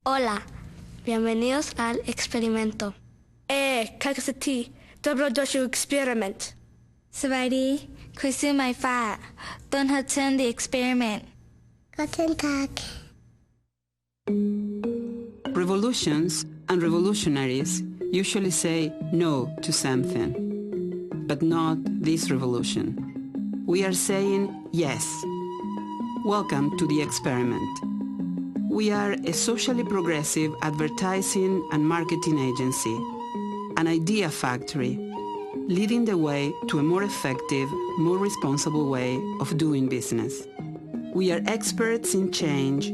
Hola, bienvenidos al experimento. Kakasati, dobro došli experiment. สวัสดีคุยซื้อไม้ฟ้าต้นฮัตเชิญ the experiment Guten Tag. Revolutions and revolutionaries usually say no to something, but not this revolution. We are saying yes. Welcome to the experiment. We are a socially progressive advertising and marketing agency, an idea factory, leading the way to a more effective, more responsible way of doing business. We are experts in change,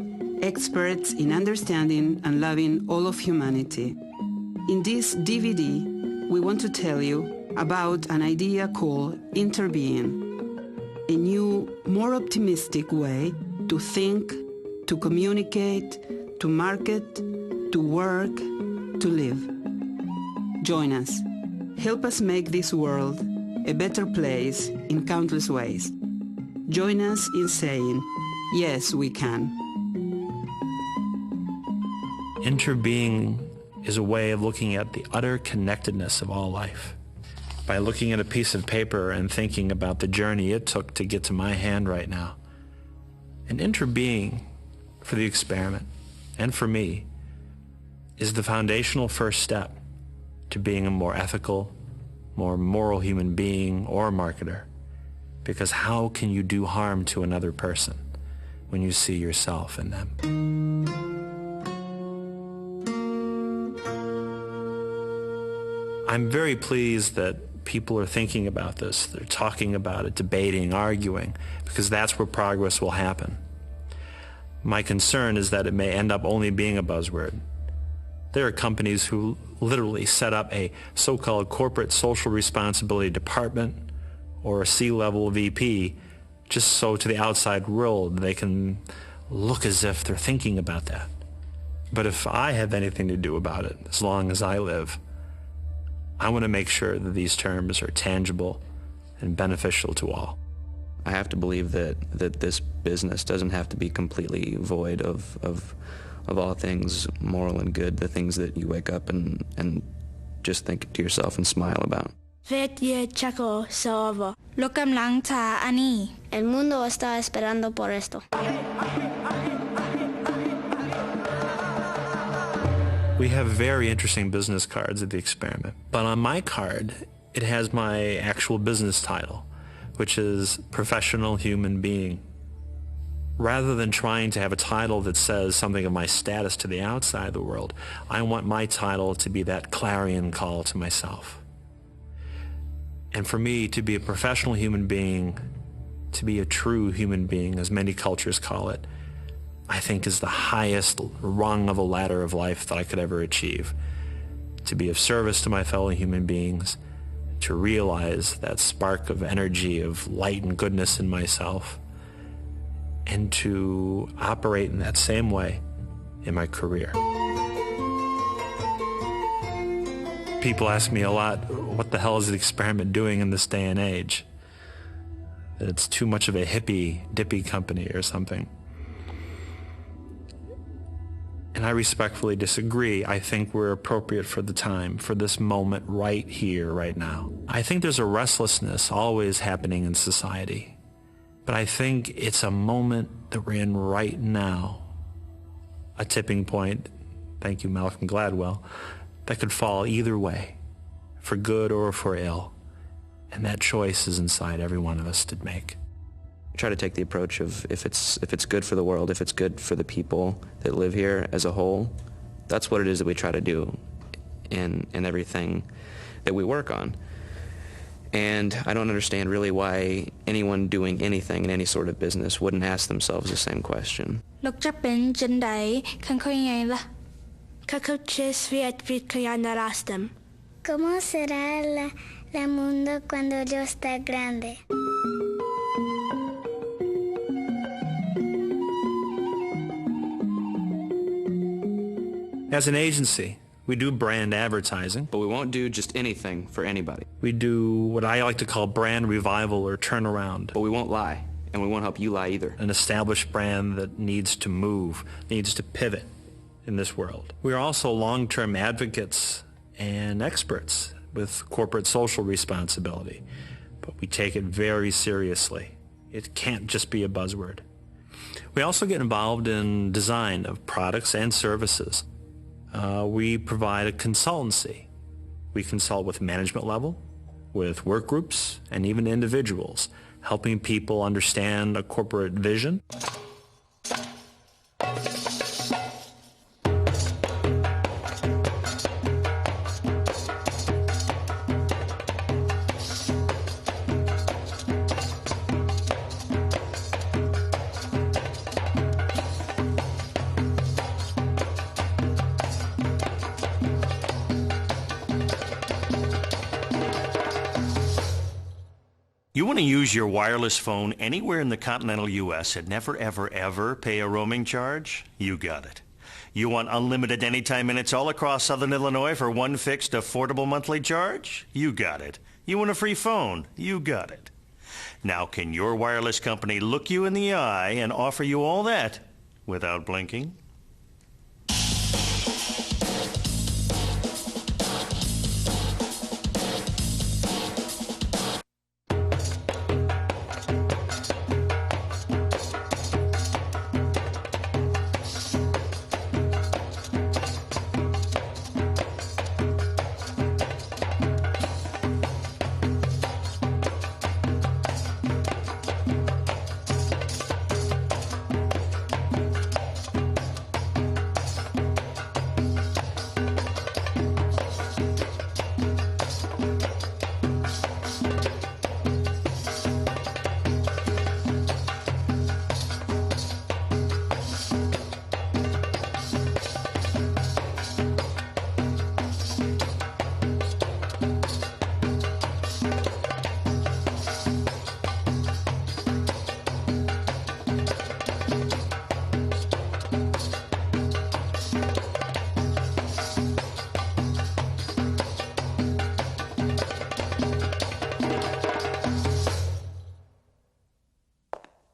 experts in understanding and loving all of humanity. In this DVD, we want to tell you about an idea called Interbeing, a new, more optimistic way to think, to communicate, to market, to work, to live. Join us. Help us make this world a better place in countless ways. Join us in saying, yes, we can. Interbeing is a way of looking at the utter connectedness of all life. By looking at a piece of paper and thinking about the journey it took to get to my hand right now. And interbeing, for the experiment, and for me, is the foundational first step to being a more ethical, more moral human being or marketer. Because how can you do harm to another person when you see yourself in them? I'm very pleased that people are thinking about this. They're talking about it, debating, arguing, because that's where progress will happen. My concern is that it may end up only being a buzzword. There are companies who literally set up a so-called corporate social responsibility department or a C-level VP just so to the outside world they can look as if they're thinking about that. But if I have anything to do about it, as long as I live, I want to make sure that these terms are tangible and beneficial to all. I have to believe that this business doesn't have to be completely void of all things moral and good, the things that you wake up and just think to yourself and smile about. Lo กำลังจะอันนี้ El mundo está esperando por esto. We have very interesting business cards at the experiment, but on my card, it has my actual business title, which is Professional Human Being. Rather than trying to have a title that says something of my status to the outside of the world, I want my title to be that clarion call to myself. And for me, to be a professional human being, to be a true human being, as many cultures call it, I think is the highest rung of a ladder of life that I could ever achieve. To be of service to my fellow human beings, to realize that spark of energy, of light and goodness in myself, and to operate in that same way in my career. People ask me a lot, what the hell is the experiment doing in this day and age? That it's too much of a hippy-dippy company or something. And I respectfully disagree. I think we're appropriate for the time, for this moment right here, right now. I think there's a restlessness always happening in society. But I think it's a moment that we're in right now, a tipping point, thank you Malcolm Gladwell, that could fall either way, for good or for ill. And that choice is inside every one of us to make. Try to take the approach of if it's good for the world, if it's good for the people that live here as a whole, that's what it is that we try to do in everything that we work on. And I don't understand really why anyone doing anything in any sort of business wouldn't ask themselves the same question. ลูกจะเป็นจังใดคันเขายังไงล่ะ Kakauche sviet vid kajana rastem. ¿Cómo será la mundo cuando yo esté grande? As an agency, we do brand advertising. But we won't do just anything for anybody. We do what I like to call brand revival or turnaround. But we won't lie, and we won't help you lie either. An established brand that needs to move, needs to pivot, in this world. We are also long-term advocates and experts with corporate social responsibility, but we take it very seriously. It can't just be a buzzword. We also get involved in design of products and services. We provide a consultancy. We consult with management level, with work groups, and even individuals, helping people understand a corporate vision. You want to use your wireless phone anywhere in the continental U.S. and never, ever, ever pay a roaming charge? You got it. You want unlimited anytime minutes all across Southern Illinois for one fixed, affordable monthly charge? You got it. You want a free phone? You got it. Now, can your wireless company look you in the eye and offer you all that without blinking?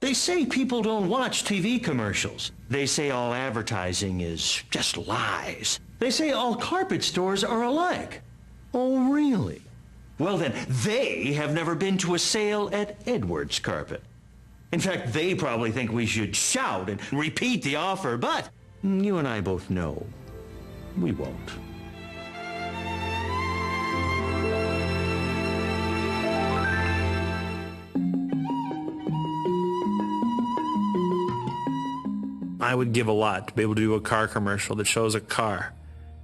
They say people don't watch TV commercials. They say all advertising is just lies. They say all carpet stores are alike. Oh, really? Well, then, they have never been to a sale at Edwards Carpet. In fact, they probably think we should shout and repeat the offer, but you and I both know we won't. I would give a lot to be able to do a car commercial that shows a car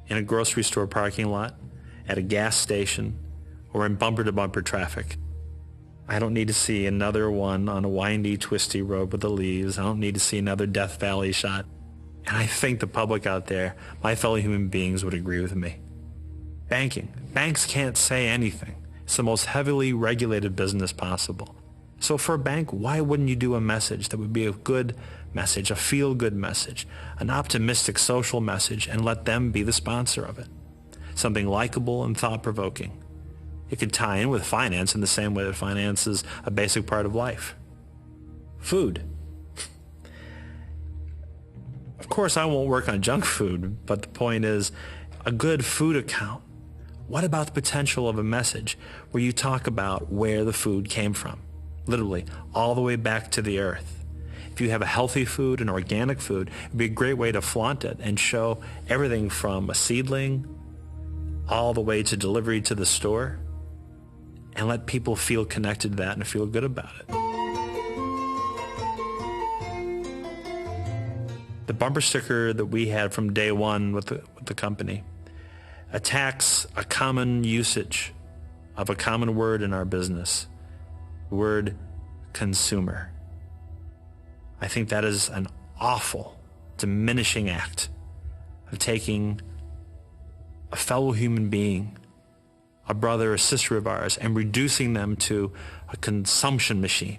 in a grocery store parking lot, at a gas station, or in bumper-to-bumper traffic. I don't need to see another one on a windy, twisty road with the leaves. I don't need to see another Death Valley shot. And I think the public out there, my fellow human beings, would agree with me. Banking. Banks can't say anything. It's the most heavily regulated business possible. So for a bank, why wouldn't you do a message that would be a good message, a feel-good message, an optimistic social message, and let them be the sponsor of it? Something likable and thought-provoking. It could tie in with finance in the same way that finance is a basic part of life. Food. Of course, I won't work on junk food, but the point is, a good food account. What about the potential of a message where you talk about where the food came from? Literally, all the way back to the earth. If you have a healthy food, an organic food, it would be a great way to flaunt it and show everything from a seedling all the way to delivery to the store, and let people feel connected to that and feel good about it. The bumper sticker that we had from day one with the company attacks a common usage of a common word in our business, the word consumer. I think that is an awful, diminishing act of taking a fellow human being, a brother or sister of ours, and reducing them to a consumption machine.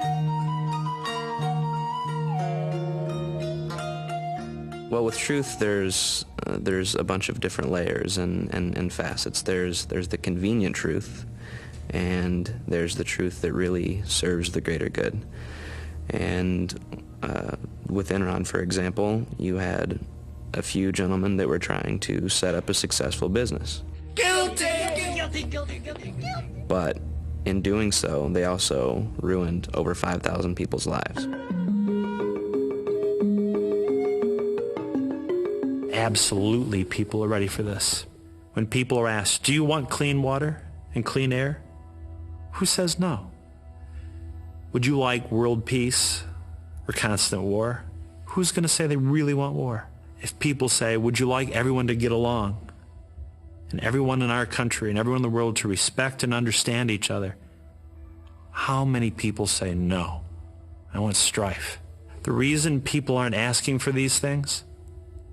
Well, with truth, there's a bunch of different layers and facets. There's the convenient truth, and there's the truth that really serves the greater good. And with Enron, for example, you had a few gentlemen that were trying to set up a successful business. Guilty! But in doing so, they also ruined over 5,000 people's lives. Absolutely, people are ready for this. When people are asked, do you want clean water and clean air? Who says no? Would you like world peace or constant war? Who's going to say they really want war? If people say, would you like everyone to get along? And everyone in our country and everyone in the world to respect and understand each other? How many people say no? I want strife. The reason people aren't asking for these things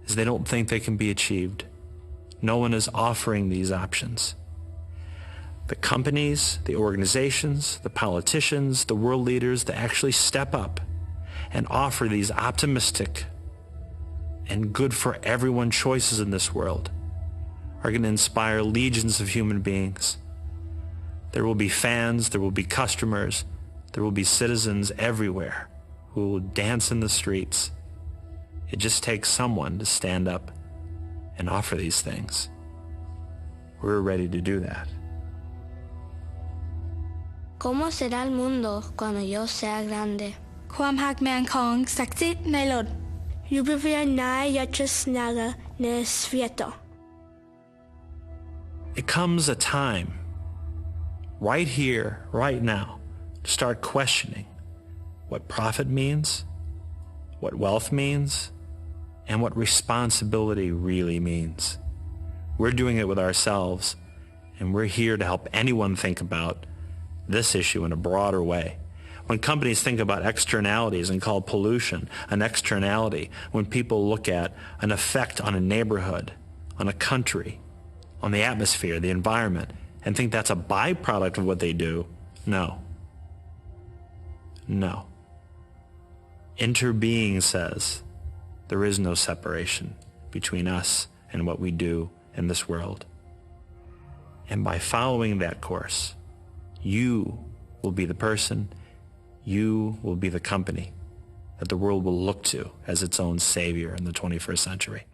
is they don't think they can be achieved. No one is offering these options. The companies, the organizations, the politicians, the world leaders that actually step up and offer these optimistic and good for everyone choices in this world are going to inspire legions of human beings. There will be fans, there will be customers, there will be citizens everywhere who will dance in the streets. It just takes someone to stand up and offer these things. We're ready to do that. ¿Cómo será el mundo cuando yo sea grande? ความหักแมงของศักดิ์สิทธิ์ในโลก Lubię najjaczesnego na świecie. It comes a time, right here, right now, to start questioning what profit means, what wealth means, and what responsibility really means. We're doing it with ourselves, and we're here to help anyone think about this issue in a broader way. When companies think about externalities and call pollution an externality, when people look at an effect on a neighborhood, on a country, on the atmosphere, the environment, and think that's a byproduct of what they do, no. No. Interbeing says there is no separation between us and what we do in this world. And by following that course, you will be the person, you will be the company that the world will look to as its own savior in the 21st century.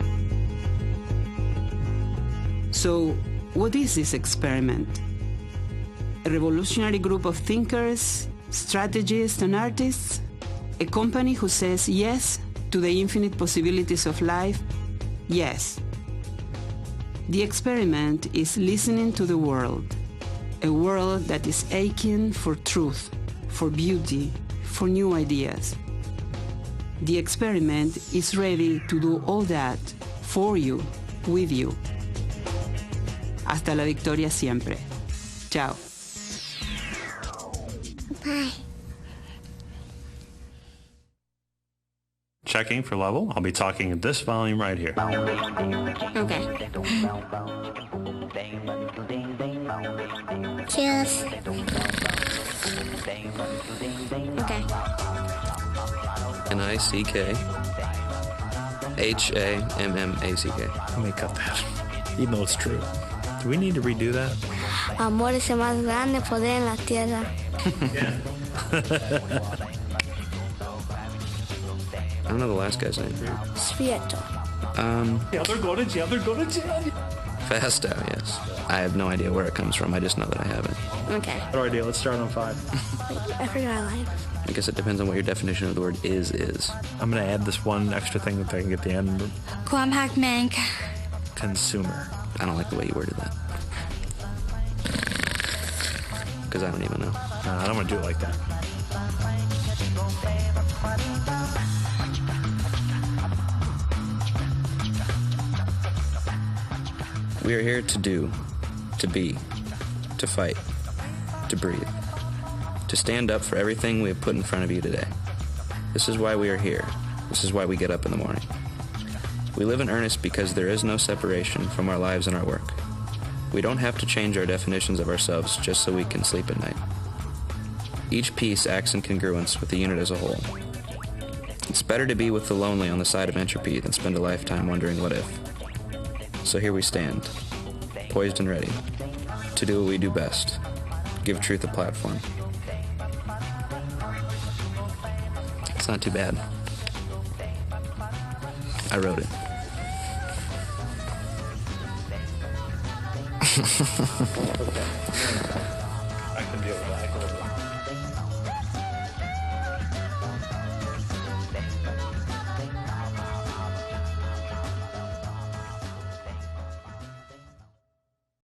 So, what is this experiment? A revolutionary group of thinkers, strategists, and artists? A company who says yes to the infinite possibilities of life? Yes. The experiment is listening to the world, a world that is aching for truth, for beauty, for new ideas. The experiment is ready to do all that for you, with you. Hasta la victoria siempre. Ciao. Bye. Checking for level. I'll be talking at this volume right here. Okay. Cheers. Okay. N-I-C-K-H-A-M-M-A-C-K. Let me cut that, even though it's true. Do we need to redo that? Amor es el más grande poder en la tierra. I don't know the last guy's name. Świecie. Yeah, they're going to jail. They're going to jail. Fast out, yes. I have no idea where it comes from. I just know that I have it. Okay. No idea. Let's start on 5. I forgot a line. I guess it depends on what your definition of the word is. I'm going to add this one extra thing that I can get the end. ความหักแมง Consumer. I don't like the way you worded that. Because I don't even know. I don't want to do it like that. We are here to do, to be, to fight, to breathe, to stand up for everything we have put in front of you today. This is why we are here. This is why we get up in the morning. We live in earnest because there is no separation from our lives and our work. We don't have to change our definitions of ourselves just so we can sleep at night. Each piece acts in congruence with the unit as a whole. It's better to be with the lonely on the side of entropy than spend a lifetime wondering what if. So here we stand, poised and ready, to do what we do best, give truth a platform. It's not too bad. I wrote it. I can deal with that.